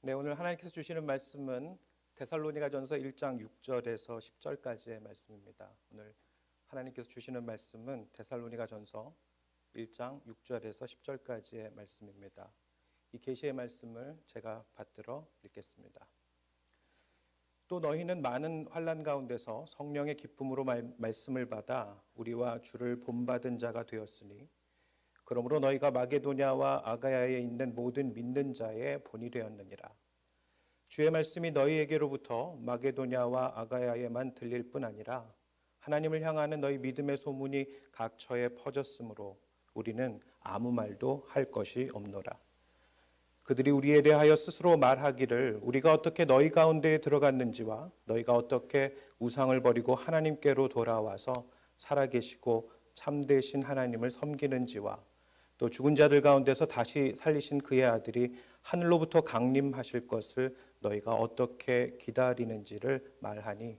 네, 오늘 하나님께서 주시는 말씀은 데살로니가전서 1장 6절에서 10절까지의 말씀입니다. 오늘 하나님께서 주시는 말씀은 데살로니가전서 1장 6절에서 10절까지의 말씀입니다. 이 계시의 말씀을 제가 받들어 읽겠습니다. 또 너희는 많은 환난 가운데서 성령의 기쁨으로 말씀을 받아 우리와 주를 본받은 자가 되었으니 그러므로 너희가 마게도냐와 아가야에 있는 모든 믿는 자의 본이 되었느니라. 주의 말씀이 너희에게로부터 마게도냐와 아가야에만 들릴 뿐 아니라 하나님을 향하는 너희 믿음의 소문이 각 처에 퍼졌으므로 우리는 아무 말도 할 것이 없노라. 그들이 우리에 대하여 스스로 말하기를 우리가 어떻게 너희 가운데에 들어갔는지와 너희가 어떻게 우상을 버리고 하나님께로 돌아와서 살아계시고 참되신 하나님을 섬기는지와 또 죽은 자들 가운데서 다시 살리신 그의 아들이 하늘로부터 강림하실 것을 너희가 어떻게 기다리는지를 말하니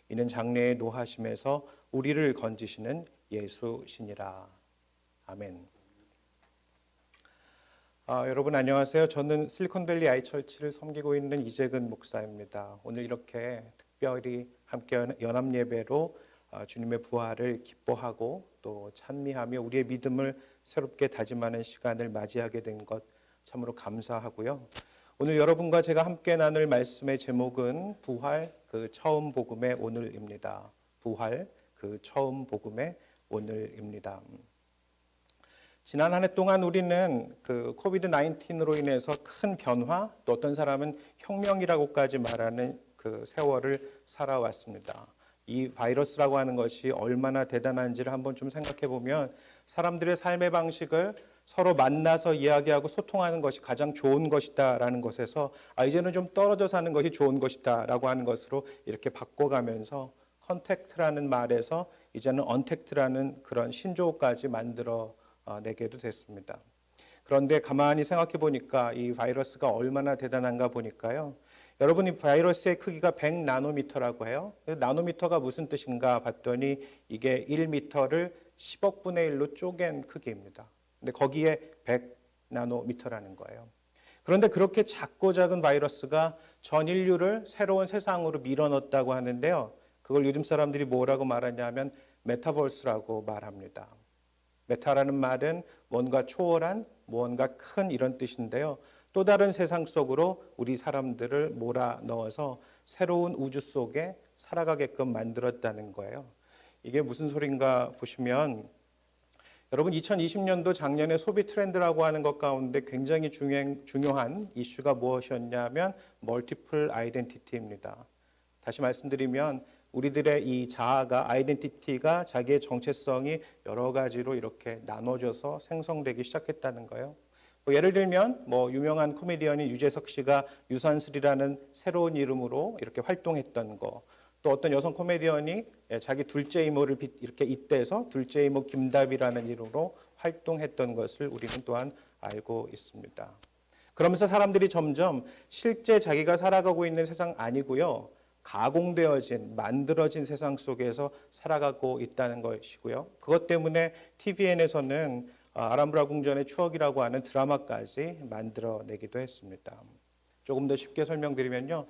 이는 장래의 노하심에서 우리를 건지시는 예수시니라. 아멘. 여러분 안녕하세요. 저는 실리콘밸리 아이처치를 섬기고 있는 이재근 목사입니다. 오늘 이렇게 특별히 함께 연합예배로 주님의 부활을 기뻐하고 또 찬미하며 우리의 믿음을 새롭게 다짐하는 시간을 맞이하게 된 것 참으로 감사하고요. 오늘 여러분과 제가 함께 나눌 말씀의 제목은 부활 그 처음 복음의 오늘입니다. 부활 그 처음 복음의 오늘입니다. 지난 한 해 동안 우리는 그 코비드 19으로 인해서 큰 변화, 또 어떤 사람은 혁명이라고까지 말하는 그 세월을 살아왔습니다. 이 바이러스라고 하는 것이 얼마나 대단한지를 한번 좀 생각해 보면 사람들의 삶의 방식을 서로 만나서 이야기하고 소통하는 것이 가장 좋은 것이다라는 것에서 이제는 좀 떨어져 사는 것이 좋은 것이다라고 하는 것으로 이렇게 바꿔가면서 컨택트라는 말에서 이제는 언택트라는 그런 신조어까지 만들어 내게도 됐습니다. 그런데 가만히 생각해 보니까 이 바이러스가 얼마나 대단한가 보니까요. 여러분, 이 바이러스의 크기가 100나노미터라고 해요. 나노미터가 무슨 뜻인가 봤더니 이게 1미터를 10억 분의 1로 쪼갠 크기입니다. 근데 거기에 100나노미터라는 거예요. 그런데 그렇게 작고 작은 바이러스가 전 인류를 새로운 세상으로 밀어넣었다고 하는데요. 그걸 요즘 사람들이 뭐라고 말하냐면 메타버스라고 말합니다. 메타라는 말은 뭔가 초월한, 무언가 큰 이런 뜻인데요. 또 다른 세상 속으로 우리 사람들을 몰아넣어서 새로운 우주 속에 살아가게끔 만들었다는 거예요. 이게 무슨 소린가 보시면 여러분 2020년도 작년에 소비 트렌드라고 하는 것 가운데 굉장히 중요한 이슈가 무엇이었냐면 멀티플 아이덴티티입니다. 다시 말씀드리면 우리들의 이 자아가 아이덴티티가 자기의 정체성이 여러 가지로 이렇게 나눠져서 생성되기 시작했다는 거예요. 예를 들면 유명한 코미디언인 유재석 씨가 유산슬이라는 새로운 이름으로 이렇게 활동했던 거, 또 어떤 여성 코미디언이 자기 둘째 이모를 이렇게 잇대서 둘째 이모 김답이라는 이름으로 활동했던 것을 우리는 또한 알고 있습니다. 그러면서 사람들이 점점 실제 자기가 살아가고 있는 세상 아니고요, 가공되어진, 만들어진 세상 속에서 살아가고 있다는 것이고요. 그것 때문에 TVN에서는 아람브라 궁전의 추억이라고 하는 드라마까지 만들어내기도 했습니다. 조금 더 쉽게 설명드리면요.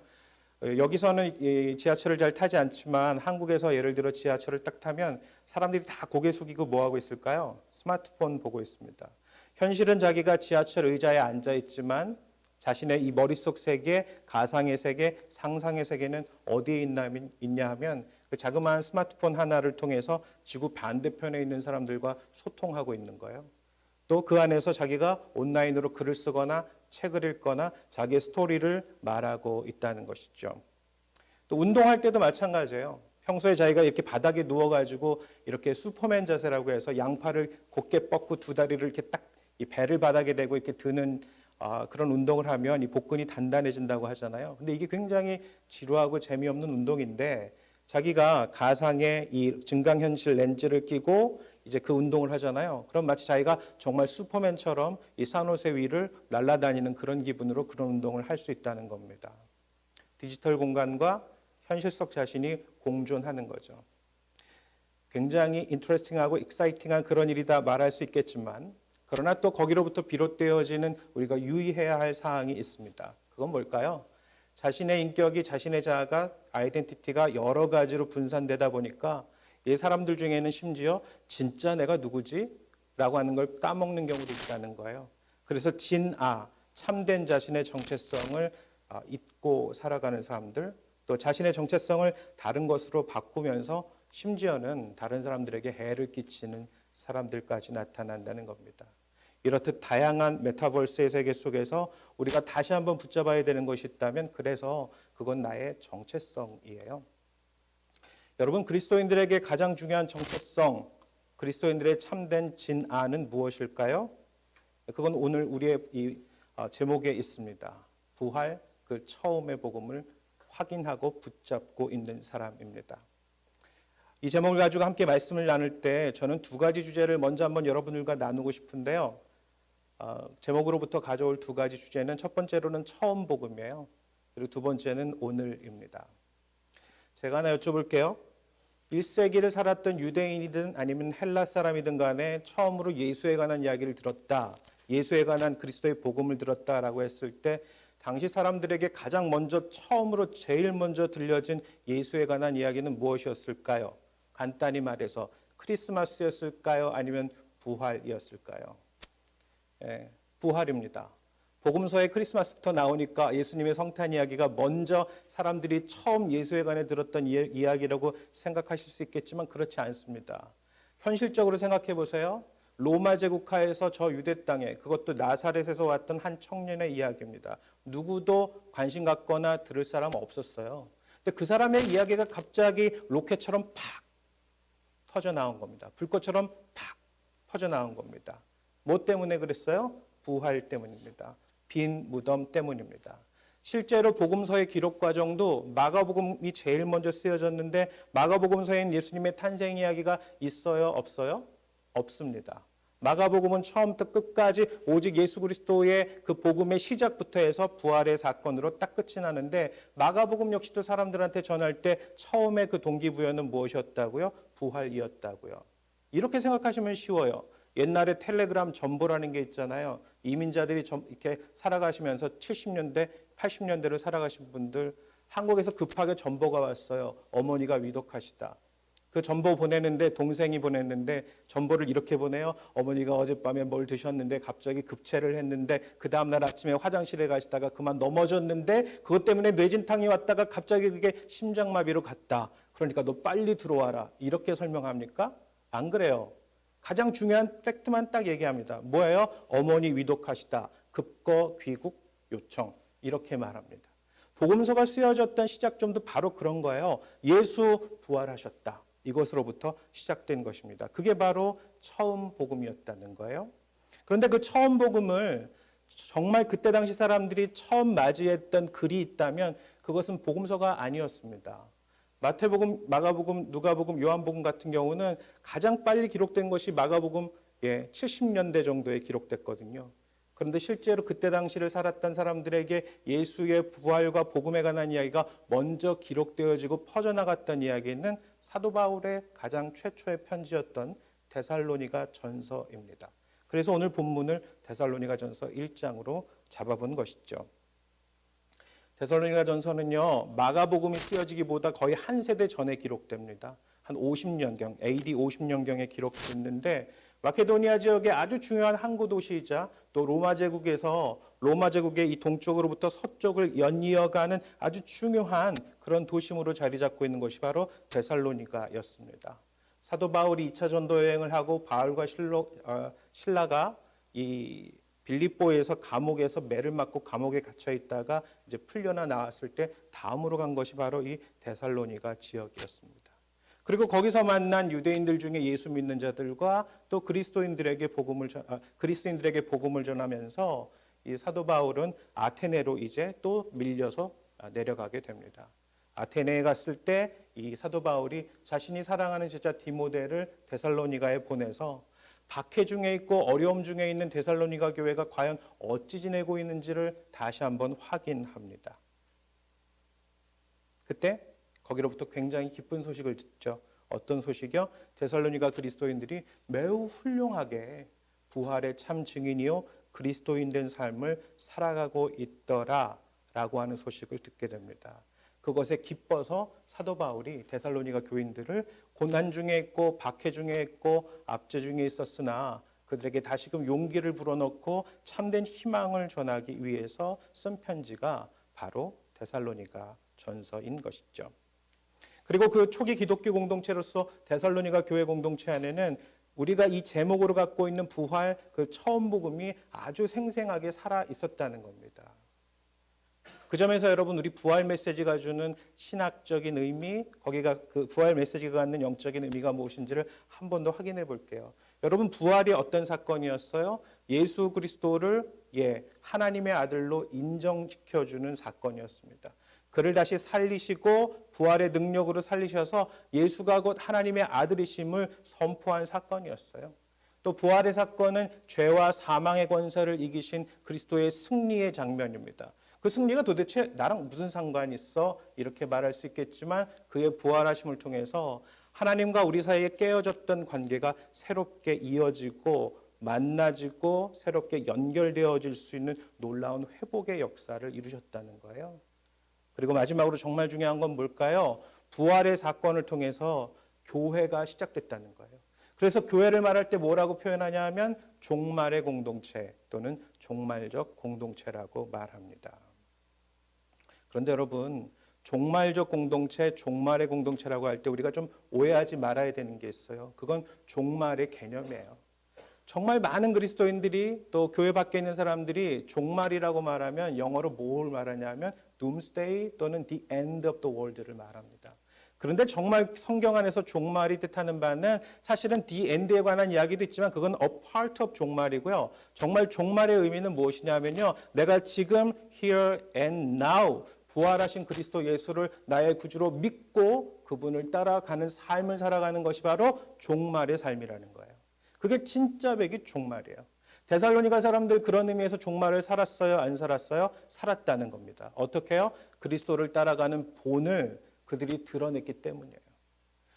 여기서는 이 지하철을 잘 타지 않지만 한국에서 예를 들어 지하철을 딱 타면 사람들이 다 고개 숙이고 뭐하고 있을까요? 스마트폰 보고 있습니다. 현실은 자기가 지하철 의자에 앉아 있지만 자신의 이 머릿속 세계, 가상의 세계, 상상의 세계는 어디에 있냐 하면 그 자그마한 스마트폰 하나를 통해서 지구 반대편에 있는 사람들과 소통하고 있는 거예요. 또 그 안에서 자기가 온라인으로 글을 쓰거나 책을 읽거나 자기의 스토리를 말하고 있다는 것이죠. 또 운동할 때도 마찬가지예요. 평소에 자기가 이렇게 바닥에 누워가지고 이렇게 슈퍼맨 자세라고 해서 양팔을 곧게 뻗고 두 다리를 이렇게 딱 이 배를 바닥에 대고 이렇게 드는 그런 운동을 하면 이 복근이 단단해진다고 하잖아요. 근데 이게 굉장히 지루하고 재미없는 운동인데 자기가 가상의 이 증강현실 렌즈를 끼고 이제 그 운동을 하잖아요. 그럼 마치 자기가 정말 슈퍼맨처럼 이 산호세 위를 날아다니는 그런 기분으로 그런 운동을 할 수 있다는 겁니다. 디지털 공간과 현실 속 자신이 공존하는 거죠. 굉장히 인터레스팅하고 익사이팅한 그런 일이다 말할 수 있겠지만 그러나 또 거기로부터 비롯되어지는 우리가 유의해야 할 사항이 있습니다. 그건 뭘까요? 자신의 인격이, 자신의 자아가, 아이덴티티가 여러 가지로 분산되다 보니까 이 사람들 중에는 심지어 진짜 내가 누구지? 라고 하는 걸 까먹는 경우도 있다는 거예요. 그래서 진아, 참된 자신의 정체성을 잊고 살아가는 사람들, 또 자신의 정체성을 다른 것으로 바꾸면서 심지어는 다른 사람들에게 해를 끼치는 사람들까지 나타난다는 겁니다. 이렇듯 다양한 메타버스의 세계 속에서 우리가 다시 한번 붙잡아야 되는 것이 있다면 그래서 그건 나의 정체성이에요. 여러분, 그리스도인들에게 가장 중요한 정체성, 그리스도인들의 참된 진아는 무엇일까요? 그건 오늘 우리의 이 제목에 있습니다. 부활, 그 처음의 복음을 확인하고 붙잡고 있는 사람입니다. 이 제목을 가지고 함께 말씀을 나눌 때 저는 두 가지 주제를 먼저 한번 여러분들과 나누고 싶은데요. 제목으로부터 가져올 두 가지 주제는 첫 번째로는 처음 복음이에요. 그리고 두 번째는 오늘입니다. 제가 하나 여쭤볼게요. 1세기를 살았던 유대인이든 아니면 헬라 사람이든 간에 처음으로 예수에 관한 이야기를 들었다, 예수에 관한 그리스도의 복음을 들었다라고 했을 때 당시 사람들에게 가장 먼저 처음으로 제일 먼저 들려진 예수에 관한 이야기는 무엇이었을까요? 간단히 말해서 크리스마스였을까요? 아니면 부활이었을까요? 부활입니다. 복음서에 크리스마스부터 나오니까 예수님의 성탄 이야기가 먼저 사람들이 처음 예수에 관해 들었던 이야기라고 생각하실 수 있겠지만 그렇지 않습니다. 현실적으로 생각해 보세요. 로마 제국하에서 저 유대 땅에, 그것도 나사렛에서 왔던 한 청년의 이야기입니다. 누구도 관심 갖거나 들을 사람 없었어요. 근데 그 사람의 이야기가 갑자기 로켓처럼 팍 터져 나온 겁니다. 불꽃처럼 팍 퍼져 나온 겁니다. 뭐 때문에 그랬어요? 부활 때문입니다. 빈 무덤 때문입니다. 실제로 복음서의 기록 과정도 마가복음이 제일 먼저 쓰여졌는데 마가복음서에는 예수님의 탄생 이야기가 있어요? 없어요? 없습니다. 마가복음은 처음부터 끝까지 오직 예수 그리스도의 그 복음의 시작부터 해서 부활의 사건으로 딱 끝이 나는데 마가복음 역시도 사람들한테 전할 때 처음에 그 동기부여는 무엇이었다고요? 부활이었다고요. 이렇게 생각하시면 쉬워요. 옛날에 텔레그램 전보라는 게 있잖아요. 이민자들이 이렇게 살아가시면서 70년대, 80년대를 살아가신 분들, 한국에서 급하게 전보가 왔어요. 어머니가 위독하시다. 그 전보 보내는데, 동생이 보냈는데 전보를 이렇게 보내요. 어머니가 어젯밤에 뭘 드셨는데 갑자기 급체를 했는데 그 다음날 아침에 화장실에 가시다가 그만 넘어졌는데 그것 때문에 뇌진탕이 왔다가 갑자기 그게 심장마비로 갔다. 그러니까 너 빨리 들어와라. 이렇게 설명합니까? 안 그래요. 가장 중요한 팩트만 딱 얘기합니다. 뭐예요? 어머니 위독하시다. 급거 귀국 요청. 이렇게 말합니다. 복음서가 쓰여졌던 시작점도 바로 그런 거예요. 예수 부활하셨다. 이것으로부터 시작된 것입니다. 그게 바로 처음 복음이었다는 거예요. 그런데 그 처음 복음을 정말 그때 당시 사람들이 처음 맞이했던 글이 있다면 그것은 복음서가 아니었습니다. 마태복음, 마가복음, 누가복음, 요한복음 같은 경우는 가장 빨리 기록된 것이 마가복음 70년대 정도에 기록됐거든요. 그런데 실제로 그때 당시를 살았던 사람들에게 예수의 부활과 복음에 관한 이야기가 먼저 기록되어지고 퍼져나갔던 이야기는 사도 바울의 가장 최초의 편지였던 데살로니가 전서입니다. 그래서 오늘 본문을 데살로니가 전서 1장으로 잡아본 것이죠. 데살로니가 전서는요, 마가복음이 쓰여지기보다 거의 한 세대 전에 기록됩니다. 한 50년경, AD 50년경에 기록됐는데 마케도니아 지역의 아주 중요한 항구 도시이자 또 로마 제국의 이 동쪽으로부터 서쪽을 연이어가는 아주 중요한 그런 도심으로 자리 잡고 있는 것이 바로 데살로니가였습니다. 사도 바울이 2차 전도 여행을 하고 바울과 실라가 이 빌립보에서 감옥에서 매를 맞고 감옥에 갇혀 있다가 이제 풀려나 나왔을 때 다음으로 간 것이 바로 이 데살로니가 지역이었습니다. 그리고 거기서 만난 유대인들 중에 예수 믿는 자들과 또 그리스도인들에게 복음을 전하면서 이 사도 바울은 아테네로 이제 또 밀려서 내려가게 됩니다. 아테네에 갔을 때 이 사도 바울이 자신이 사랑하는 제자 디모데를 데살로니가에 보내서 박해 중에 있고 어려움 중에 있는 데살로니가 교회가 과연 어찌 지내고 있는지를 다시 한번 확인합니다. 그때 거기로부터 굉장히 기쁜 소식을 듣죠. 어떤 소식이요? 데살로니가 그리스도인들이 매우 훌륭하게 부활의 참 증인이요 그리스도인 된 삶을 살아가고 있더라 라고 하는 소식을 듣게 됩니다. 그것에 기뻐서 사도 바울이 데살로니가 교인들을 고난 중에 있고 박해 중에 있고 압제 중에 있었으나 그들에게 다시금 용기를 불어넣고 참된 희망을 전하기 위해서 쓴 편지가 바로 데살로니가 전서인 것이죠. 그리고 그 초기 기독교 공동체로서 데살로니가 교회 공동체 안에는 우리가 이 제목으로 갖고 있는 부활 그 처음 복음이 아주 생생하게 살아 있었다는 겁니다. 그 점에서 여러분 우리 부활 메시지가 주는 신학적인 의미, 거기가 그 부활 메시지가 갖는 영적인 의미가 무엇인지를 한 번 더 확인해 볼게요. 여러분 부활이 어떤 사건이었어요? 예수 그리스도를 하나님의 아들로 인정시켜주는 사건이었습니다. 그를 다시 살리시고 부활의 능력으로 살리셔서 예수가 곧 하나님의 아들이심을 선포한 사건이었어요. 또 부활의 사건은 죄와 사망의 권세를 이기신 그리스도의 승리의 장면입니다. 그 승리가 도대체 나랑 무슨 상관이 있어? 이렇게 말할 수 있겠지만 그의 부활하심을 통해서 하나님과 우리 사이에 깨어졌던 관계가 새롭게 이어지고 만나지고 새롭게 연결되어질 수 있는 놀라운 회복의 역사를 이루셨다는 거예요. 그리고 마지막으로 정말 중요한 건 뭘까요? 부활의 사건을 통해서 교회가 시작됐다는 거예요. 그래서 교회를 말할 때 뭐라고 표현하냐 하면 종말의 공동체 또는 종말적 공동체라고 말합니다. 그런데 여러분 종말적 공동체, 종말의 공동체라고 할 때 우리가 좀 오해하지 말아야 되는 게 있어요. 그건 종말의 개념이에요. 정말 많은 그리스도인들이 또 교회 밖에 있는 사람들이 종말이라고 말하면 영어로 뭘 말하냐면 doomsday 또는 the end of the world를 말합니다. 그런데 정말 성경 안에서 종말이 뜻하는 바는 사실은 the end에 관한 이야기도 있지만 그건 a part of 종말이고요. 정말 종말의 의미는 무엇이냐면요. 내가 지금 here and now 부활하신 그리스도 예수를 나의 구주로 믿고 그분을 따라가는 삶을 살아가는 것이 바로 종말의 삶이라는 거예요. 그게 진짜 백이 종말이에요. 데살로니가 사람들 그런 의미에서 종말을 살았어요? 안 살았어요? 살았다는 겁니다. 어떻게 해요? 그리스도를 따라가는 본을 그들이 드러냈기 때문이에요.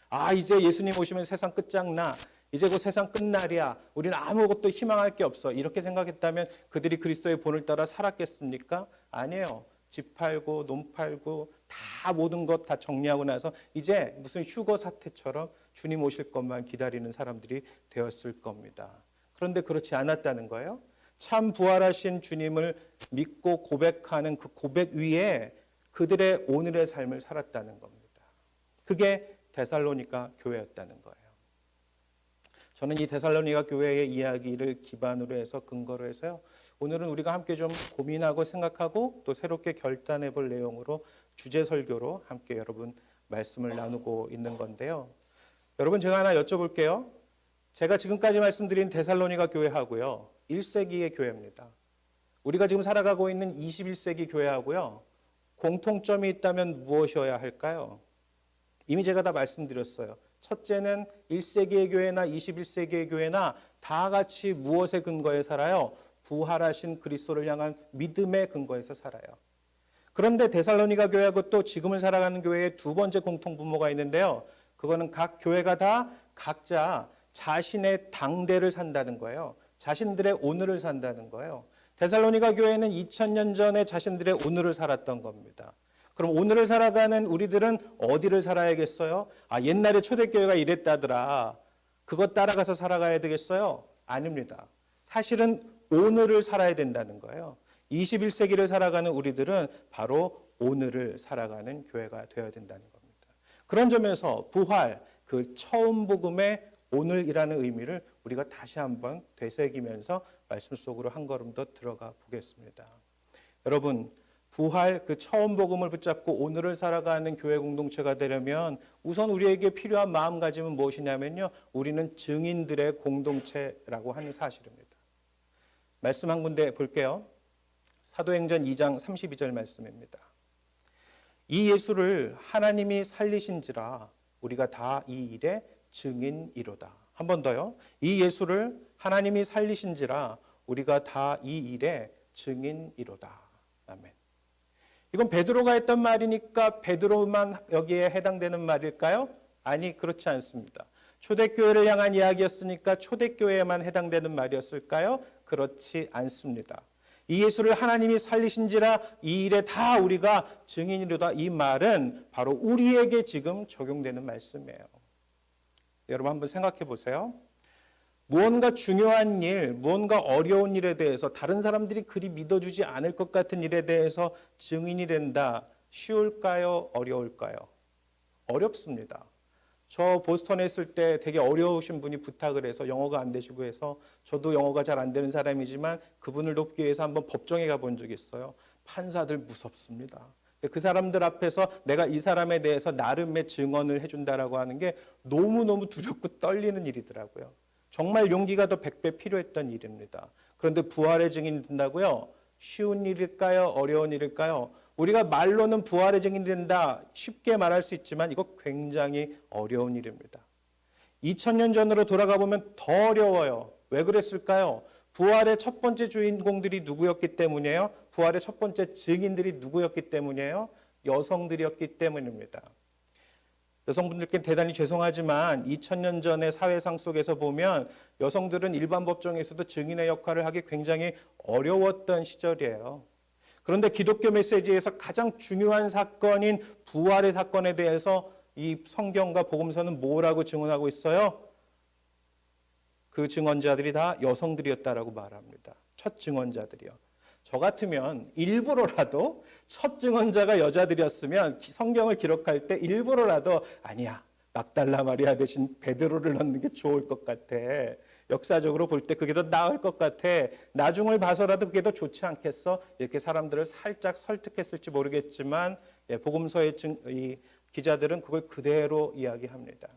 아, 이제 예수님 오시면 세상 끝장나. 이제 곧 세상 끝날이야. 우리는 아무것도 희망할 게 없어. 이렇게 생각했다면 그들이 그리스도의 본을 따라 살았겠습니까? 아니에요. 집 팔고 논 팔고 다 모든 것 다 정리하고 나서 이제 무슨 휴거 사태처럼 주님 오실 것만 기다리는 사람들이 되었을 겁니다. 그런데 그렇지 않았다는 거예요. 참 부활하신 주님을 믿고 고백하는 그 고백 위에 그들의 오늘의 삶을 살았다는 겁니다. 그게 데살로니가 교회였다는 거예요. 저는 이 데살로니가 교회의 이야기를 기반으로 해서 근거로 해서요. 오늘은 우리가 함께 좀 고민하고 생각하고 또 새롭게 결단해 볼 내용으로 주제 설교로 함께 여러분 말씀을 나누고 있는 건데요. 여러분 제가 하나 여쭤볼게요. 제가 지금까지 말씀드린 데살로니가 교회하고요. 1세기의 교회입니다. 우리가 지금 살아가고 있는 21세기 교회하고요. 공통점이 있다면 무엇이어야 할까요? 이미 제가 다 말씀드렸어요. 첫째는 1세기의 교회나 21세기의 교회나 다 같이 무엇의 근거에 살아요? 부활하신 그리스도를 향한 믿음의 근거에서 살아요. 그런데 데살로니가 교회하고 또 지금을 살아가는 교회의 두 번째 공통분모가 있는데요. 그거는 각 교회가 다 각자 자신의 당대를 산다는 거예요. 자신들의 오늘을 산다는 거예요. 데살로니가 교회는 2000년 전에 자신들의 오늘을 살았던 겁니다. 그럼 오늘을 살아가는 우리들은 어디를 살아야겠어요? 아, 옛날에 초대교회가 이랬다더라. 그것 따라가서 살아가야 되겠어요? 아닙니다. 사실은 오늘을 살아야 된다는 거예요. 21세기를 살아가는 우리들은 바로 오늘을 살아가는 교회가 되어야 된다는 겁니다. 그런 점에서 부활, 그 처음 복음의 오늘이라는 의미를 우리가 다시 한번 되새기면서 말씀 속으로 한 걸음 더 들어가 보겠습니다. 여러분, 부활 그 처음 복음을 붙잡고 오늘을 살아가는 교회 공동체가 되려면 우선 우리에게 필요한 마음가짐은 무엇이냐면요. 우리는 증인들의 공동체라고 하는 사실입니다. 말씀 한 군데 볼게요. 사도행전 2장 32절 말씀입니다. 이 예수를 하나님이 살리신지라 우리가 다 이 일의 증인이로다. 한 번 더요. 이 예수를 하나님이 살리신지라 우리가 다 이 일의 증인이로다. 아멘. 이건 베드로가 했던 말이니까 베드로만 여기에 해당되는 말일까요? 아니, 그렇지 않습니다. 초대교회를 향한 이야기였으니까 초대교회에만 해당되는 말이었을까요? 그렇지 않습니다. 이 예수를 하나님이 살리신지라 이 일에 다 우리가 증인이로다. 이 말은 바로 우리에게 지금 적용되는 말씀이에요. 여러분 한번 생각해 보세요. 무언가 중요한 일, 무언가 어려운 일에 대해서 다른 사람들이 그리 믿어주지 않을 것 같은 일에 대해서 증인이 된다. 쉬울까요? 어려울까요? 어렵습니다. 저 보스턴에 있을 때 되게 어려우신 분이 부탁을 해서 영어가 안 되시고 해서 저도 영어가 잘 안 되는 사람이지만 그분을 돕기 위해서 한번 법정에 가본 적이 있어요. 판사들 무섭습니다. 근데 그 사람들 앞에서 내가 이 사람에 대해서 나름의 증언을 해준다라고 하는 게 너무너무 두렵고 떨리는 일이더라고요. 정말 용기가 더 100배 필요했던 일입니다. 그런데 부활의 증인이 된다고요? 쉬운 일일까요? 어려운 일일까요? 우리가 말로는 부활의 증인이 된다 쉽게 말할 수 있지만 이거 굉장히 어려운 일입니다. 2000년 전으로 돌아가 보면 더 어려워요. 왜 그랬을까요? 부활의 첫 번째 주인공들이 누구였기 때문이에요? 부활의 첫 번째 증인들이 누구였기 때문이에요? 여성들이었기 때문입니다. 여성분들께 대단히 죄송하지만 2000년 전의 사회상 속에서 보면 여성들은 일반 법정에서도 증인의 역할을 하기 굉장히 어려웠던 시절이에요. 그런데 기독교 메시지에서 가장 중요한 사건인 부활의 사건에 대해서 이 성경과 복음서는 뭐라고 증언하고 있어요? 그 증언자들이 다 여성들이었다라고 말합니다. 첫 증언자들이요. 저 같으면 일부러라도 첫 증언자가 여자들이었으면 성경을 기록할 때 일부러라도 아니야, 막달라 마리아 대신 베드로를 넣는 게 좋을 것 같아. 역사적으로 볼 때 그게 더 나을 것 같아. 나중을 봐서라도 그게 더 좋지 않겠어? 이렇게 사람들을 살짝 설득했을지 모르겠지만 복음서의 이 기자들은 그걸 그대로 이야기합니다.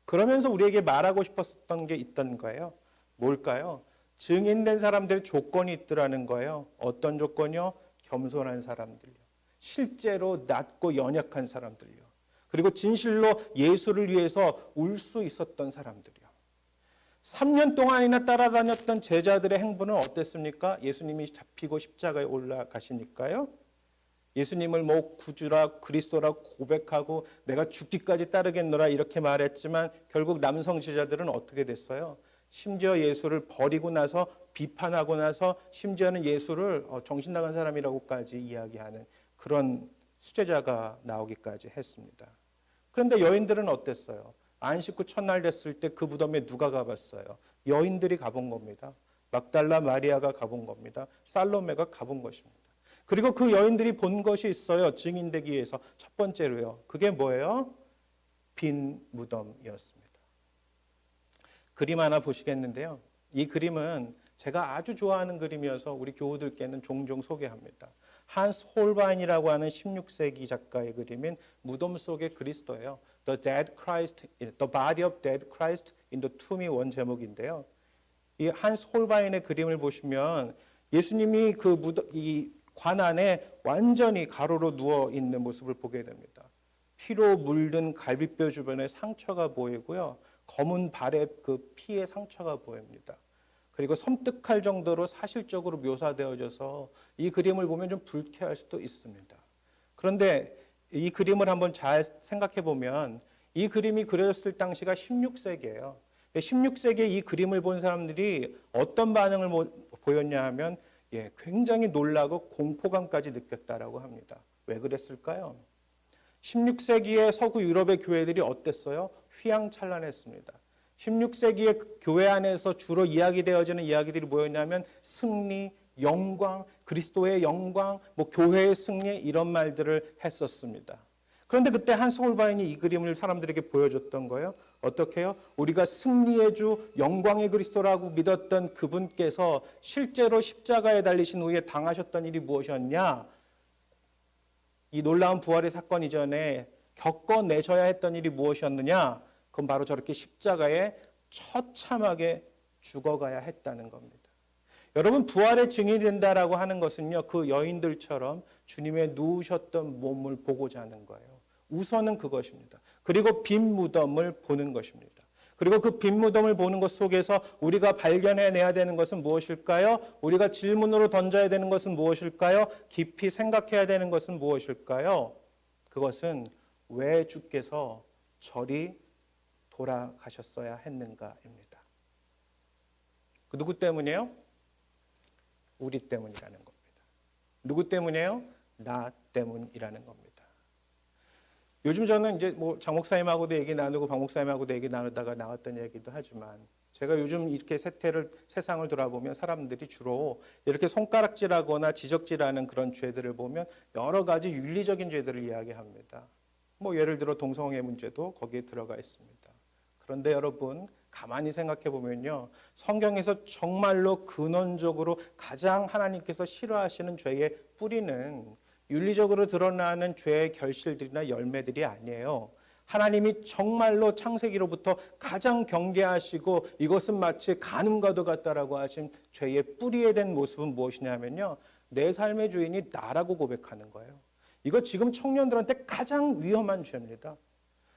그러면서 우리에게 말하고 싶었던 게 있던 거예요. 뭘까요? 증인된 사람들의 조건이 있더라는 거예요. 어떤 조건이요? 겸손한 사람들요. 실제로 낮고 연약한 사람들요. 그리고 진실로 예수를 위해서 울 수 있었던 사람들이요. 3년 동안이나 따라다녔던 제자들의 행보는 어땠습니까? 예수님이 잡히고 십자가에 올라가시니까요. 예수님을 뭐 구주라 그리스도라 고백하고 내가 죽기까지 따르겠노라 이렇게 말했지만 결국 남성 제자들은 어떻게 됐어요? 심지어 예수를 버리고 나서 비판하고 나서 심지어는 예수를 정신 나간 사람이라고까지 이야기하는 그런 수제자가 나오기까지 했습니다. 그런데 여인들은 어땠어요? 안식 후 첫날 됐을 때 그 무덤에 누가 가봤어요? 여인들이 가본 겁니다. 막달라 마리아가 가본 겁니다. 살로메가 가본 것입니다. 그리고 그 여인들이 본 것이 있어요. 증인되기 위해서. 첫 번째로요. 그게 뭐예요? 빈 무덤이었습니다. 그림 하나 보시겠는데요. 이 그림은 제가 아주 좋아하는 그림이어서 우리 교우들께는 종종 소개합니다. 한스 홀바인이라고 하는 16세기 작가의 그림인 무덤 속의 그리스도예요. The Dead Christ, The Body of Dead Christ in the Tomb이 원 제목인데요. 이 한스 홀바인의 그림을 보시면 예수님이 이 관 안에 완전히 가로로 누워 있는 모습을 보게 됩니다. 피로 물든 갈비뼈 주변에 상처가 보이고요. 검은 발에 그 피의 상처가 보입니다. 그리고 섬뜩할 정도로 사실적으로 묘사되어져서 이 그림을 보면 좀 불쾌할 수도 있습니다. 그런데 이 그림을 한번 잘 생각해 보면 이 그림이 그려졌을 당시가 16세기예요. 16세기에 이 그림을 본 사람들이 어떤 반응을 보였냐 하면 굉장히 놀라고 공포감까지 느꼈다라고 합니다. 왜 그랬을까요? 16세기의 서구 유럽의 교회들이 어땠어요? 휘황찬란했습니다. 16세기의 교회 안에서 주로 이야기되어지는 이야기들이 뭐였냐면 승리, 영광, 그리스도의 영광, 교회의 승리 이런 말들을 했었습니다. 그런데 그때 한스 홀바인이 이 그림을 사람들에게 보여줬던 거예요. 어떻게 해요? 우리가 승리의 주, 영광의 그리스도라고 믿었던 그분께서 실제로 십자가에 달리신 후에 당하셨던 일이 무엇이었냐? 이 놀라운 부활의 사건 이전에 겪어내셔야 했던 일이 무엇이었느냐? 그건 바로 저렇게 십자가에 처참하게 죽어가야 했다는 겁니다. 여러분, 부활의 증인이 된다라고 하는 것은요, 그 여인들처럼 주님의 누우셨던 몸을 보고자 하는 거예요. 우선은 그것입니다. 그리고 빈 무덤을 보는 것입니다. 그리고 그 빈 무덤을 보는 것 속에서 우리가 발견해내야 되는 것은 무엇일까요? 우리가 질문으로 던져야 되는 것은 무엇일까요? 깊이 생각해야 되는 것은 무엇일까요? 그것은 왜 주께서 저리 돌아가셨어야 했는가입니다. 그 누구 때문이에요? 우리 때문이라는 겁니다. 누구 때문이에요? 나 때문이라는 겁니다. 요즘 저는 이제 뭐 장 목사님하고도 얘기 나누고 박 목사님하고도 얘기 나누다가 나왔던 얘기도 하지만 제가 요즘 이렇게 세상을 돌아보면 사람들이 주로 이렇게 손가락질하거나 지적질하는 그런 죄들을 보면 여러 가지 윤리적인 죄들을 이야기합니다. 뭐 예를 들어 동성애 문제도 거기에 들어가 있습니다. 그런데 여러분 가만히 생각해 보면요, 성경에서 정말로 근원적으로 가장 하나님께서 싫어하시는 죄의 뿌리는 윤리적으로 드러나는 죄의 결실들이나 열매들이 아니에요. 하나님이 정말로 창세기로부터 가장 경계하시고 이것은 마치 간음과도 같다라고 하신 죄의 뿌리에 된 모습은 무엇이냐면요, 내 삶의 주인이 나라고 고백하는 거예요. 이거 지금 청년들한테 가장 위험한 죄입니다.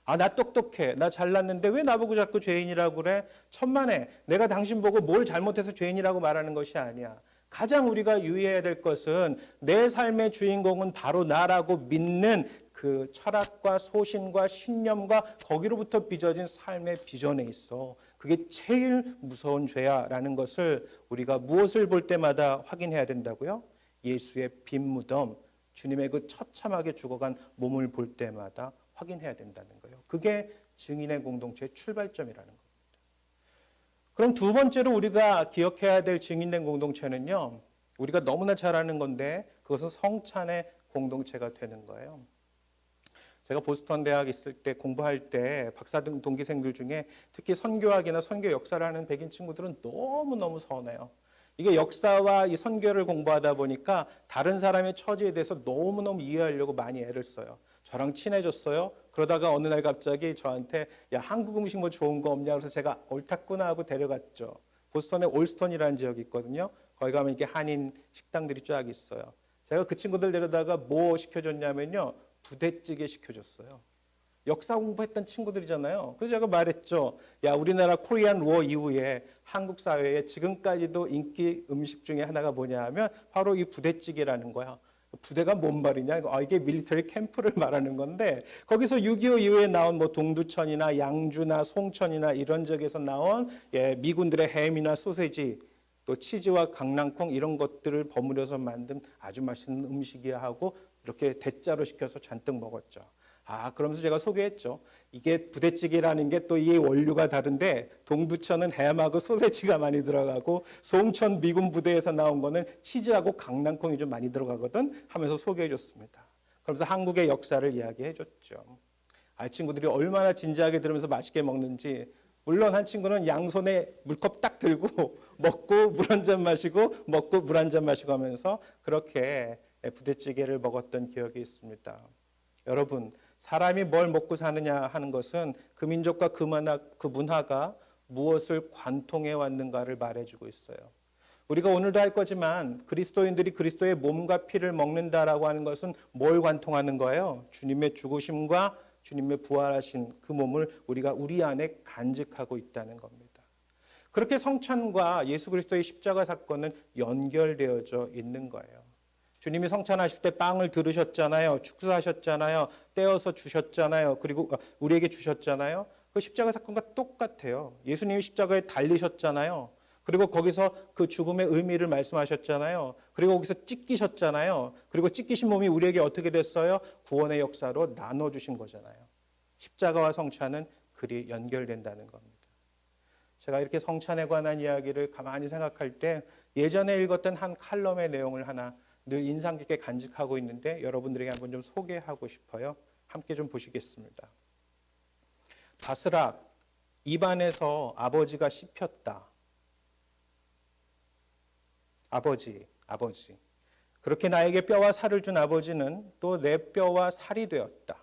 아, 나 똑똑해, 나 잘났는데 왜 나보고 자꾸 죄인이라고 그래? 천만에, 내가 당신 보고 뭘 잘못해서 죄인이라고 말하는 것이 아니야. 가장 우리가 유의해야 될 것은 내 삶의 주인공은 바로 나라고 믿는 그 철학과 소신과 신념과 거기로부터 빚어진 삶의 비전에 있어. 그게 제일 무서운 죄야라는 것을 우리가 무엇을 볼 때마다 확인해야 된다고요? 예수의 빈 무덤, 주님의 그 처참하게 죽어간 몸을 볼 때마다 확인해야 된다는 거예요. 그게 증인의 공동체의 출발점이라는 겁니다. 그럼 두 번째로 우리가 기억해야 될 증인된 공동체는요, 우리가 너무나 잘 아는 건데 그것은 성찬의 공동체가 되는 거예요. 제가 보스턴 대학 있을 때 공부할 때 박사 등 동기생들 중에 특히 선교학이나 선교 역사를 하는 백인 친구들은 너무너무 서운해요. 이게 역사와 이 선교를 공부하다 보니까 다른 사람의 처지에 대해서 너무너무 이해하려고 많이 애를 써요. 저랑 친해졌어요. 그러다가 어느 날 갑자기 저한테 야, 한국 음식 뭐 좋은 거 없냐 그래서 제가 옳다구나 하고 데려갔죠. 보스턴에 올스턴이라는 지역이 있거든요. 거기 가면 이렇게 한인 식당들이 쫙 있어요. 제가 그 친구들 데려다가 뭐 시켜줬냐면요, 부대찌개 시켜줬어요. 역사 공부했던 친구들이잖아요. 그래서 제가 말했죠. 야, 우리나라 코리안 워 이후에 한국 사회에 지금까지도 인기 음식 중에 하나가 뭐냐 하면 바로 이 부대찌개라는 거야. 부대가 뭔 말이냐? 이게 밀리터리 캠프를 말하는 건데 거기서 6.25 이후에 나온 뭐 동두천이나 양주나 송천이나 이런 지역에서 나온 미군들의 햄이나 소세지 또 치즈와 강낭콩 이런 것들을 버무려서 만든 아주 맛있는 음식이야 하고 이렇게 대짜로 시켜서 잔뜩 먹었죠. 아, 그러면서 제가 소개했죠. 이게 부대찌개라는 게 또 이 원료가 다른데 동두천은 햄하고 소세지가 많이 들어가고 송천 미군 부대에서 나온 거는 치즈하고 강낭콩이 좀 많이 들어가거든 하면서 소개해 줬습니다. 그러면서 한국의 역사를 이야기해 줬죠. 아, 친구들이 얼마나 진지하게 들으면서 맛있게 먹는지. 물론 한 친구는 양손에 물컵 딱 들고 먹고 물 한 잔 마시고 먹고 물 한 잔 마시고 하면서 그렇게 부대찌개를 먹었던 기억이 있습니다. 여러분, 사람이 뭘 먹고 사느냐 하는 것은 그 민족과 그 문화가 무엇을 관통해 왔는가를 말해주고 있어요. 우리가 오늘도 할 거지만 그리스도인들이 그리스도의 몸과 피를 먹는다라고 하는 것은 뭘 관통하는 거예요? 주님의 죽으심과 주님의 부활하신 그 몸을 우리가 우리 안에 간직하고 있다는 겁니다. 그렇게 성찬과 예수 그리스도의 십자가 사건은 연결되어져 있는 거예요. 주님이 성찬하실 때 빵을 들으셨잖아요. 축사하셨잖아요. 떼어서 주셨잖아요. 그리고 우리에게 주셨잖아요. 그 십자가 사건과 똑같아요. 예수님이 십자가에 달리셨잖아요. 그리고 거기서 그 죽음의 의미를 말씀하셨잖아요. 그리고 거기서 찢기셨잖아요. 그리고 찢기신 몸이 우리에게 어떻게 됐어요? 구원의 역사로 나눠주신 거잖아요. 십자가와 성찬은 그리 연결된다는 겁니다. 제가 이렇게 성찬에 관한 이야기를 가만히 생각할 때 예전에 읽었던 한 칼럼의 내용을 하나 늘 인상 깊게 간직하고 있는데 여러분들에게 한번 좀 소개하고 싶어요. 함께 좀 보시겠습니다. 바스락, 입안에서 아버지가 씹혔다. 아버지. 그렇게 나에게 뼈와 살을 준 아버지는 또 내 뼈와 살이 되었다.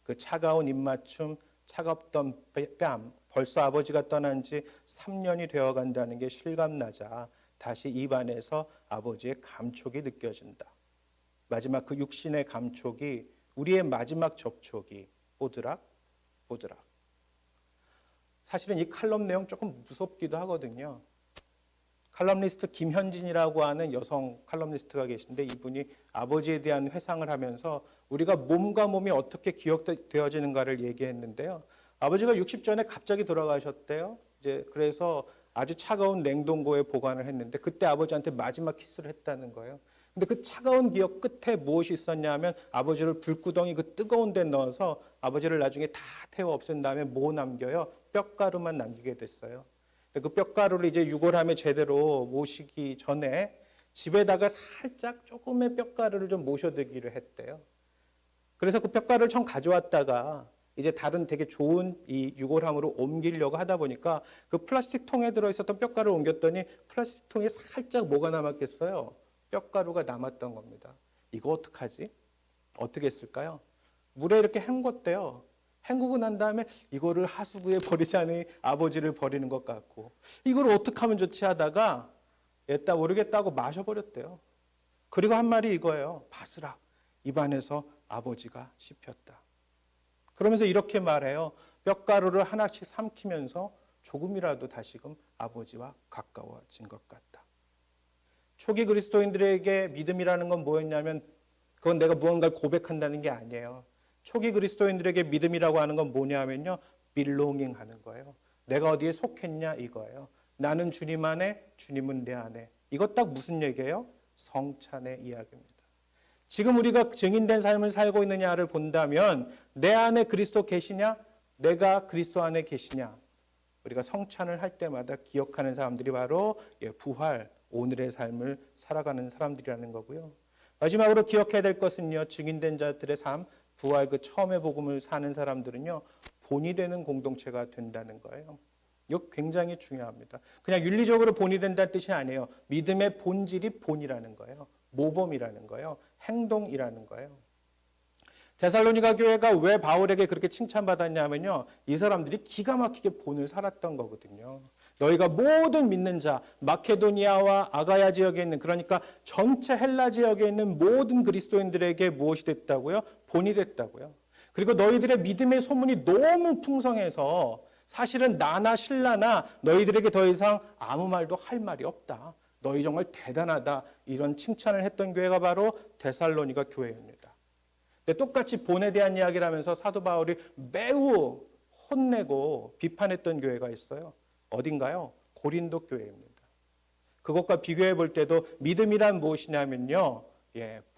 그 차가운 입맞춤, 차갑던 뺨, 벌써 아버지가 떠난 지 3년이 되어간다는 게 실감나자 다시 입안에서 아버지의 감촉이 느껴진다. 마지막 그 육신의 감촉이 우리의 마지막 접촉이 보드락. 사실은 이 칼럼 내용 조금 무섭기도 하거든요. 칼럼니스트 김현진이라고 하는 여성 칼럼니스트가 계신데 이분이 아버지에 대한 회상을 하면서 우리가 몸과 몸이 어떻게 기억되어지는가를 얘기했는데요. 아버지가 60 전에 갑자기 돌아가셨대요. 이제 그래서 아주 차가운 냉동고에 보관을 했는데 그때 아버지한테 마지막 키스를 했다는 거예요. 근데 그 차가운 기억 끝에 무엇이 있었냐 하면 아버지를 불구덩이 그 뜨거운 데 넣어서 아버지를 나중에 다 태워 없앤 다음에 뭐 남겨요? 뼈가루만 남기게 됐어요. 그 뼈가루를 이제 유골함에 제대로 모시기 전에 집에다가 살짝 조금의 뼈가루를 좀 모셔두기로 했대요. 그래서 그 뼈가루를 처음 가져왔다가 이제 다른 되게 좋은 이 유골함으로 옮기려고 하다 보니까 그 플라스틱 통에 들어있었던 뼈가루를 옮겼더니 플라스틱 통에 살짝 뭐가 남았겠어요? 뼈가루가 남았던 겁니다. 이거 어떡하지? 어떻게 했을까요? 물에 이렇게 헹궜대요. 헹구고 난 다음에 이거를 하수구에 버리지 않으니 아버지를 버리는 것 같고 이걸 어떻게 하면 좋지 하다가 애따 모르겠다고 마셔버렸대요. 그리고 한 말이 이거예요. 바스락 입안에서 아버지가 씹혔다. 그러면서 이렇게 말해요. 뼈가루를 하나씩 삼키면서 조금이라도 다시금 아버지와 가까워진 것 같다. 초기 그리스도인들에게 믿음이라는 건 뭐였냐면 그건 내가 무언가를 고백한다는 게 아니에요. 초기 그리스도인들에게 믿음이라고 하는 건 뭐냐면요. belonging 하는 거예요. 내가 어디에 속했냐 이거예요. 나는 주님 안에, 주님은 내 안에. 이것 딱 무슨 얘기예요? 성찬의 이야기입니다. 지금 우리가 증인된 삶을 살고 있느냐를 본다면 내 안에 그리스도 계시냐? 내가 그리스도 안에 계시냐? 우리가 성찬을 할 때마다 기억하는 사람들이 바로 부활, 오늘의 삶을 살아가는 사람들이라는 거고요. 마지막으로 기억해야 될 것은요. 증인된 자들의 삶, 부활 그 처음의 복음을 사는 사람들은요. 본이 되는 공동체가 된다는 거예요. 이거 굉장히 중요합니다. 그냥 윤리적으로 본이 된다는 뜻이 아니에요. 믿음의 본질이 본이라는 거예요. 모범이라는 거예요. 행동이라는 거예요. 데살로니가 교회가 왜 바울에게 그렇게 칭찬받았냐면요. 이 사람들이 기가 막히게 본을 살았던 거거든요. 너희가 모든 믿는 자, 마케도니아와 아가야 지역에 있는 그러니까 전체 헬라 지역에 있는 모든 그리스도인들에게 무엇이 됐다고요? 본이 됐다고요. 그리고 너희들의 믿음의 소문이 너무 풍성해서 사실은 나나 신라나 너희들에게 더 이상 아무 말도 할 말이 없다. 너희 정말 대단하다. 이런 칭찬을 했던 교회가 바로 데살로니가 교회입니다. 근데 똑같이 본에 대한 이야기를 하면서 사도 바울이 매우 혼내고 비판했던 교회가 있어요. 어딘가요? 고린도 교회입니다. 그것과 비교해 볼 때도 믿음이란 무엇이냐면요.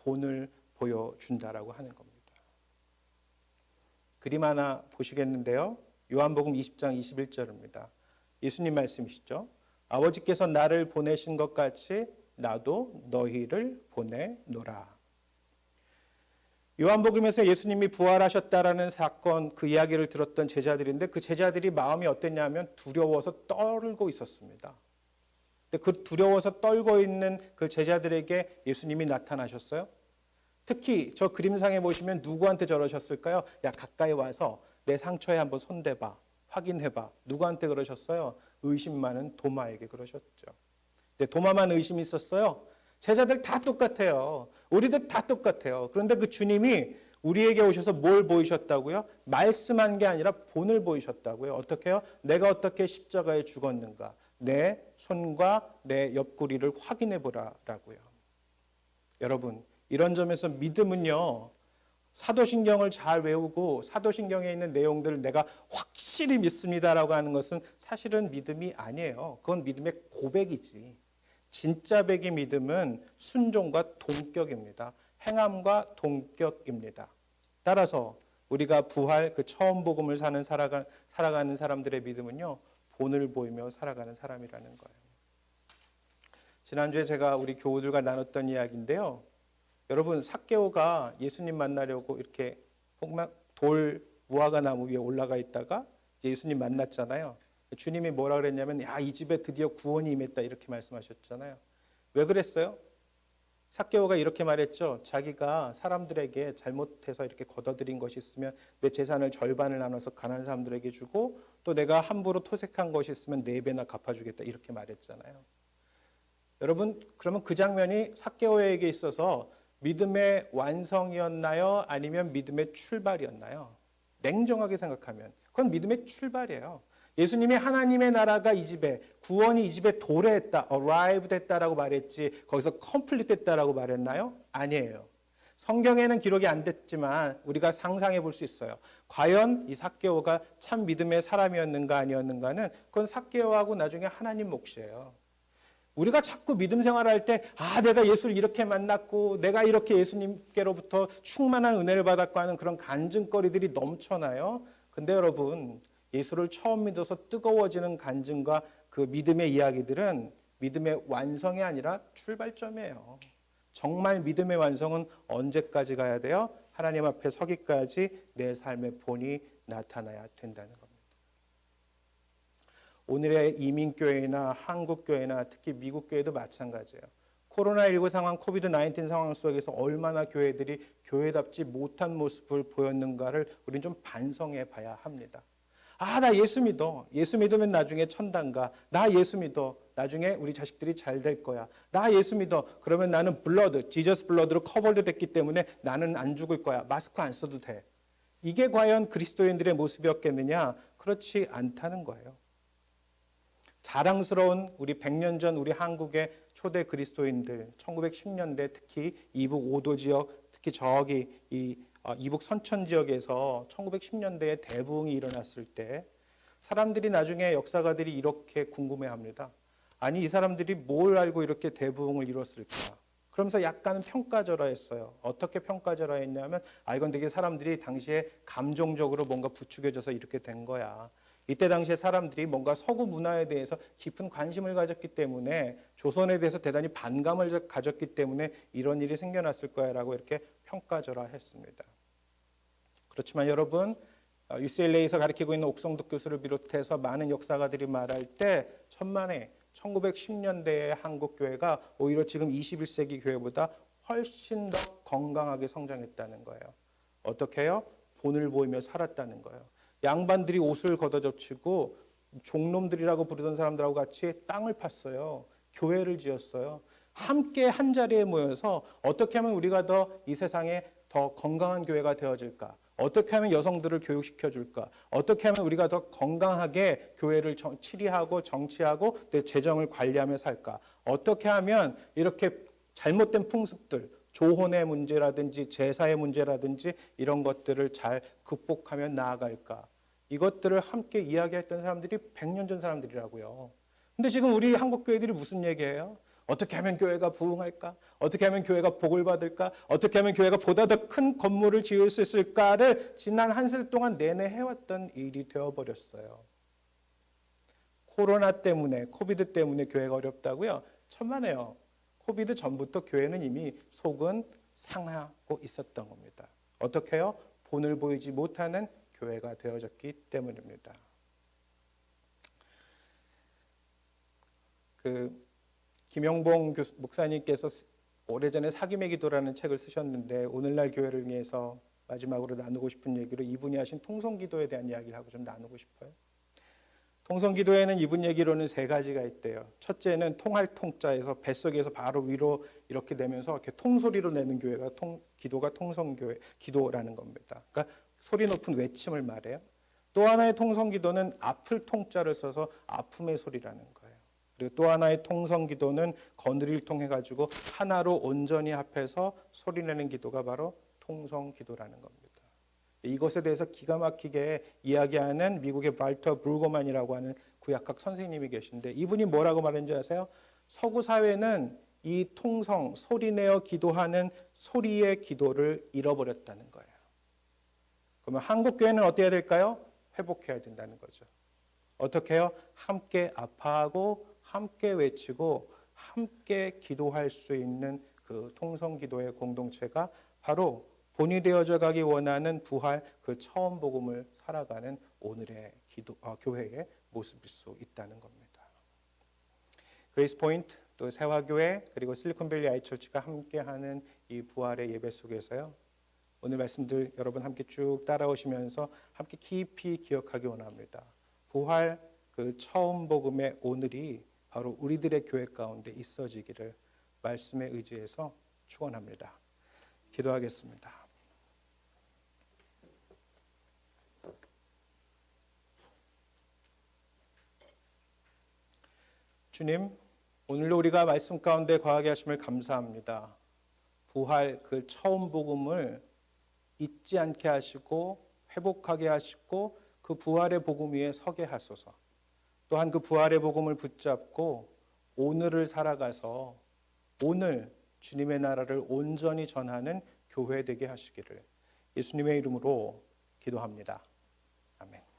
본을 보여준다라고 하는 겁니다. 그림 하나 보시겠는데요. 요한복음 20장 21절입니다. 예수님 말씀이시죠. 아버지께서 나를 보내신 것 같이 나도 너희를 보내노라. 요한복음에서 예수님이 부활하셨다라는 사건 그 이야기를 들었던 제자들인데 그 제자들이 마음이 어땠냐면 두려워서 떨고 있었습니다. 근데 그 두려워서 떨고 있는 그 제자들에게 예수님이 나타나셨어요. 특히 저 그림상에 보시면 누구한테 저러셨을까요? 야 가까이 와서 내 상처에 한번 손대봐. 확인해봐. 누구한테 그러셨어요? 의심 많은 도마에게 그러셨죠. 근데 도마만 의심이 있었어요? 제자들 다 똑같아요. 우리도 다 똑같아요. 그런데 그 주님이 우리에게 오셔서 뭘 보이셨다고요? 말씀한 게 아니라 본을 보이셨다고요. 어떻게요? 내가 어떻게 십자가에 죽었는가? 내 손과 내 옆구리를 확인해 보라라고요. 여러분, 이런 점에서 믿음은요. 사도신경을 잘 외우고 사도신경에 있는 내용들을 내가 확실히 믿습니다라고 하는 것은 사실은 믿음이 아니에요. 그건 믿음의 고백이지. 진짜 백의 믿음은 순종과 동격입니다. 행함과 동격입니다. 따라서 우리가 부활 그 처음 복음을 살아가는 사람들의 믿음은요. 본을 보이며 살아가는 사람이라는 거예요. 지난주에 제가 우리 교우들과 나눴던 이야기인데요. 여러분 삭개오가 예수님 만나려고 이렇게 돌 무화과 나무 위에 올라가 있다가 예수님 만났잖아요. 주님이 뭐라 그랬냐면 이 집에 드디어 구원이 임했다 이렇게 말씀하셨잖아요. 왜 그랬어요? 삭개오가 이렇게 말했죠. 자기가 사람들에게 잘못해서 이렇게 걷어들인 것이 있으면 내 재산을 절반을 나눠서 가난한 사람들에게 주고 또 내가 함부로 토색한 것이 있으면 4배나 갚아주겠다 이렇게 말했잖아요. 여러분 그러면 그 장면이 삭개오에게 있어서 믿음의 완성이었나요? 아니면 믿음의 출발이었나요? 냉정하게 생각하면 그건 믿음의 출발이에요. 예수님이 하나님의 나라가 이 집에 구원이 이 집에 도래했다, arrived 했다라고 말했지 거기서 complete 됐다라고 말했나요? 아니에요. 성경에는 기록이 안 됐지만 우리가 상상해 볼 수 있어요. 과연 이 삭개오가 참 믿음의 사람이었는가 아니었는가는 그건 삭개오하고 나중에 하나님 몫이에요. 우리가 자꾸 믿음 생활할 때, 내가 예수를 이렇게 만났고, 내가 이렇게 예수님께로부터 충만한 은혜를 받았고 하는 그런 간증거리들이 넘쳐나요. 근데 여러분, 예수를 처음 믿어서 뜨거워지는 간증과 그 믿음의 이야기들은 믿음의 완성이 아니라 출발점이에요. 정말 믿음의 완성은 언제까지 가야 돼요? 하나님 앞에 서기까지 내 삶의 본이 나타나야 된다는 겁니다. 오늘의 이민교회나 한국교회나 특히 미국교회도 마찬가지예요. 코로나19 상황, 코비드-19 상황 속에서 얼마나 교회들이 교회답지 못한 모습을 보였는가를 우리는 좀 반성해 봐야 합니다. 나 예수 믿어. 예수 믿으면 나중에 천당 가. 나 예수 믿어. 나중에 우리 자식들이 잘 될 거야. 나 예수 믿어. 그러면 나는 지저스 블러드로 커버드 됐기 때문에 나는 안 죽을 거야. 마스크 안 써도 돼. 이게 과연 그리스도인들의 모습이었겠느냐? 그렇지 않다는 거예요. 자랑스러운 우리 100년 전 우리 한국의 초대 그리스도인들, 1910년대 특히 이북 5도 지역, 특히 저기 이북 선천 지역에서 1910년대에 대부흥이 일어났을 때 사람들이 나중에 역사가들이 이렇게 궁금해합니다. 아니 이 사람들이 뭘 알고 이렇게 대부흥을 이뤘을까? 그러면서 약간은 평가절하했어요. 어떻게 평가절하했냐면 이건 되게 사람들이 당시에 감정적으로 뭔가 부추겨져서 이렇게 된 거야. 이때 당시에 사람들이 뭔가 서구 문화에 대해서 깊은 관심을 가졌기 때문에 조선에 대해서 대단히 반감을 가졌기 때문에 이런 일이 생겨났을 거야라고 이렇게 평가절하했습니다. 그렇지만 여러분, UCLA에서 가르치고 있는 옥성덕 교수를 비롯해서 많은 역사가들이 말할 때 천만에 1910년대의 한국 교회가 오히려 지금 21세기 교회보다 훨씬 더 건강하게 성장했다는 거예요. 어떻게 해요? 본을 보이며 살았다는 거예요. 양반들이 옷을 걷어젖히고 종놈들이라고 부르던 사람들하고 같이 땅을 팠어요. 교회를 지었어요. 함께 한 자리에 모여서 어떻게 하면 우리가 더 이 세상에 더 건강한 교회가 되어질까? 어떻게 하면 여성들을 교육시켜 줄까? 어떻게 하면 우리가 더 건강하게 교회를 치리하고 정치하고 내 재정을 관리하며 살까? 어떻게 하면 이렇게 잘못된 풍습들, 조혼의 문제라든지 제사의 문제라든지 이런 것들을 잘 극복하며 나아갈까? 이것들을 함께 이야기했던 사람들이 100년 전 사람들이라고요. 근데 지금 우리 한국 교회들이 무슨 얘기예요? 어떻게 하면 교회가 부흥할까? 어떻게 하면 교회가 복을 받을까? 어떻게 하면 교회가 보다 더 큰 건물을 지을 수 있을까를 지난 한 달 동안 내내 해왔던 일이 되어버렸어요. 코로나 때문에, 코비드 때문에 교회가 어렵다고요? 천만에요. 코비드 전부터 교회는 이미 속은 상하고 있었던 겁니다. 어떻게 해요? 본을 보이지 못하는 교회가 되어졌기 때문입니다. 김영봉 목사님께서 오래전에 사귐의 기도라는 책을 쓰셨는데 오늘날 교회를 위해서 마지막으로 나누고 싶은 얘기로 이분이 하신 통성기도에 대한 이야기를 하고 좀 나누고 싶어요. 통성기도에는 이분 얘기로는 3가지가 있대요. 첫째는 통할 통자에서 뱃속에서 바로 위로 이렇게 내면서 이렇게 통소리로 내는 교회가 기도가 통성교회 기도라는 겁니다. 그러니까 소리 높은 외침을 말해요. 또 하나의 통성기도는 아플 통자를 써서 아픔의 소리라는 거예요. 그리고 또 하나의 통성기도는 거느리를 통해 가지고 하나로 온전히 합해서 소리내는 기도가 바로 통성기도라는 겁니다. 이것에 대해서 기가 막히게 이야기하는 미국의 발터 브루거만이라고 하는 구약학 선생님이 계신데 이분이 뭐라고 말했는지 아세요? 서구 사회는 이 통성, 소리내어 기도하는 소리의 기도를 잃어버렸다는 거예요. 그러면 한국 교회는 어떻게 해야 될까요? 회복해야 된다는 거죠. 어떻게 해요? 함께 아파하고 함께 외치고 함께 기도할 수 있는 그 통성기도의 공동체가 바로 본이 되어져 가기 원하는 부활 그 처음 복음을 살아가는 오늘의 교회의 모습일 수 있다는 겁니다. 그레이스 포인트 또 세화교회 그리고 실리콘밸리 아이처치가 함께하는 이 부활의 예배 속에서요. 오늘 말씀들 여러분 함께 쭉 따라오시면서 함께 깊이 기억하기 원합니다. 부활 그 처음 복음의 오늘이 바로 우리들의 교회 가운데 있어지기를 말씀에 의지해서 축원합니다. 기도하겠습니다. 주님, 오늘도 우리가 말씀 가운데 거하게 하심을 감사합니다. 부활 그 처음 복음을 잊지 않게 하시고 회복하게 하시고 그 부활의 복음 위에 서게 하소서. 또한 그 부활의 복음을 붙잡고 오늘을 살아가서 오늘 주님의 나라를 온전히 전하는 교회 되게 하시기를 예수님의 이름으로 기도합니다. 아멘.